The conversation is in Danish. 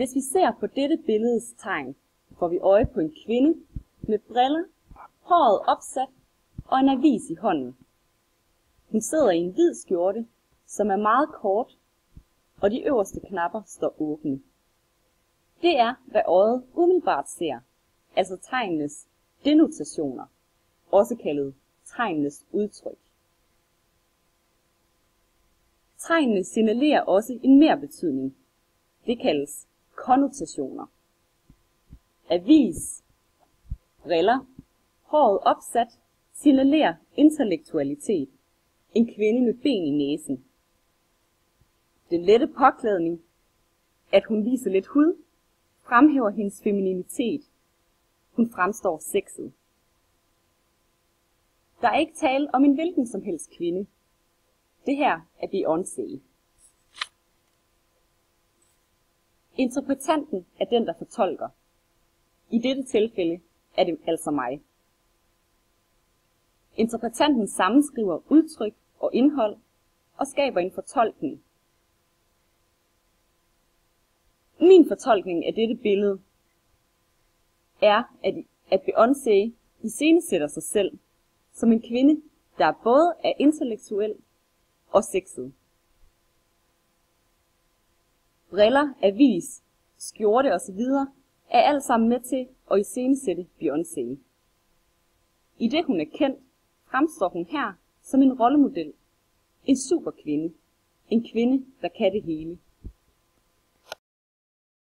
Hvis vi ser på dette billedes tegn, får vi øje på en kvinde med briller, håret opsat og en avis i hånden. Hun sidder i en hvid skjorte, som er meget kort, og de øverste knapper står åbne. Det er, hvad øjet umiddelbart ser, altså tegnenes denotationer, også kaldet tegnenes udtryk. Tegnene signalerer også en merbetydning. Det kaldes konnotationer. Avis, briller, håret opsat signalerer intellektualitet. En kvinde med ben i næsen. Den lette påklædning, at hun viser lidt hud, fremhæver hendes femininitet. Hun fremstår sexet. Der er ikke tale om en hvilken som helst kvinde. Det her er Beyoncé. Interpretanten er den, der fortolker. I dette tilfælde er det altså mig. Interpretanten sammenskriver udtryk og indhold og skaber en fortolkning. Min fortolkning af dette billede er, at Beyoncé iscenesætter sig selv som en kvinde, der både er intellektuel og sexet. Briller, avis, skjorte osv. er alt sammen med til at iscenesætte Beyoncé. I det hun er kendt, fremstår hun her som en rollemodel. En superkvinde. En kvinde, der kan det hele.